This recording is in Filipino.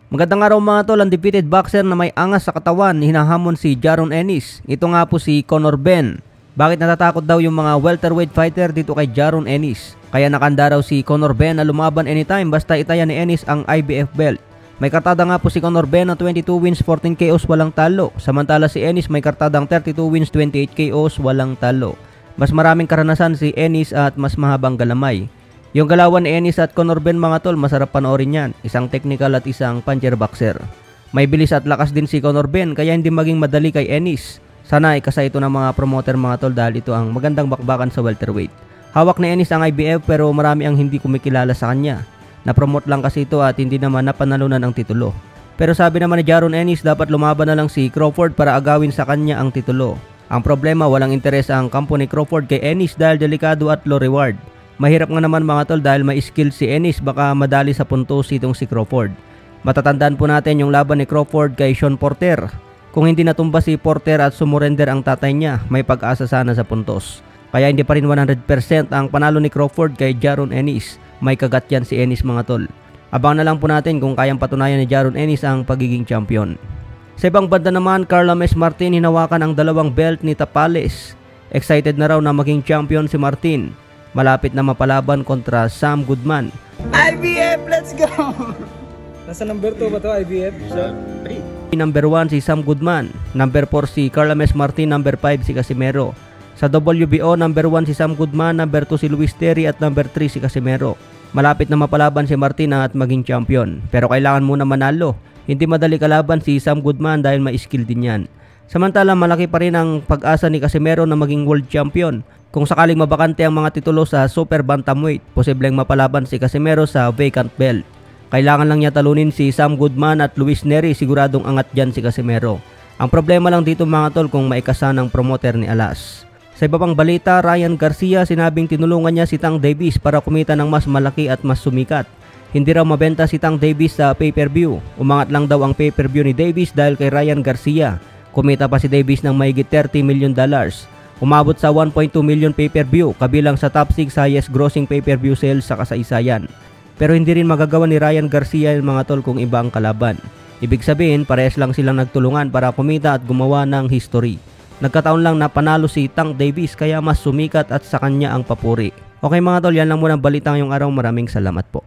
Magandang araw mga tol, undefeated boxer na may angas sa katawan, hinahamon si Jaron Ennis. Ito nga po si Conor Benn. Bakit natatakot daw yung mga welterweight fighter dito kay Jaron Ennis? Kaya nakanda raw si Conor Benn na lumaban anytime basta itaya ni Ennis ang IBF belt. May kartada nga po si Conor Benn na 22 wins, 14 KOs, walang talo. Samantala si Ennis may kartadang 32 wins, 28 KOs, walang talo. Mas maraming karanasan si Ennis at mas mahabang galamay. Yung galawan ni Ennis at Conor Benn mga tol, masarap panoorin yan. Isang technical at isang puncher boxer. May bilis at lakas din si Conor Benn kaya hindi maging madali kay Ennis. Sana ikasa ito ng mga promoter mga tol dahil ito ang magandang bakbakan sa welterweight. Hawak ni Ennis ang IBF pero marami ang hindi kumikilala sa kanya. Na-promote lang kasi ito at hindi naman napanalunan ang titulo. Pero sabi naman ni Jaron Ennis dapat lumaban na lang si Crawford para agawin sa kanya ang titulo. Ang problema walang interes ang kampo ni Crawford kay Ennis dahil delikado at low reward. Mahirap nga naman mga tol dahil may skill si Ennis, baka madali sa puntos itong si Crawford. Matatandaan po natin yung laban ni Crawford kay Sean Porter. Kung hindi natumba si Porter at sumurrender ang tatay niya, may pag-asa sana sa puntos. Kaya hindi pa rin 100% ang panalo ni Crawford kay Jaron Ennis. May kagat yan si Ennis mga tol. Abangan na lang po natin kung kayang patunayan ni Jaron Ennis ang pagiging champion. Sa ibang banda naman, Carla Mes Martin hinawakan ang dalawang belt ni Tapales. Excited na raw na maging champion si Martin. Malapit na mapalaban kontra Sam Goodman. IBF, let's go! Nasa number 2 ba to, IBF? So, 3. Number 1 si Sam Goodman, number 4 si Carla Mes Martin, number 5 si Casimero. Sa WBO, number 1 si Sam Goodman, number 2 si Luis Terry at number 3 si Casimero. Malapit na mapalaban si Martin at maging champion. Pero kailangan muna manalo. Hindi madali kalaban si Sam Goodman dahil may skill din yan. Samantala malaki pa rin ang pag-asa ni Casimero na maging world champion. Kung sakaling mabakante ang mga titulo sa super bantamweight, posibleng mapalaban si Casimero sa vacant belt. Kailangan lang niya talunin si Sam Goodman at Luis Nery, siguradong angat dyan si Casimero. Ang problema lang dito mga tol kung maikasa ng promoter ni Alas. Sa iba pang balita, Ryan Garcia sinabing tinulungan niya si Tank Davis para kumita ng mas malaki at mas sumikat. Hindi raw mabenta si Tank Davis sa pay-per-view. Umangat lang daw ang pay-per-view ni Davis dahil kay Ryan Garcia. Kumita pa si Davis ng mahigit $30 million. Umabot sa 1.2 million pay-per-view, kabilang sa top 6 highest grossing pay-per-view sales sa kasaysayan. Pero hindi rin magagawa ni Ryan Garcia yung mga tol kung iba ang kalaban. Ibig sabihin, parehas lang silang nagtulungan para kumita at gumawa ng history. Nagkataon lang na panalo si Tank Davis kaya mas sumikat at sa kanya ang papuri. Okay mga tol, yan lang muna ang balita ngayong araw. Maraming salamat po.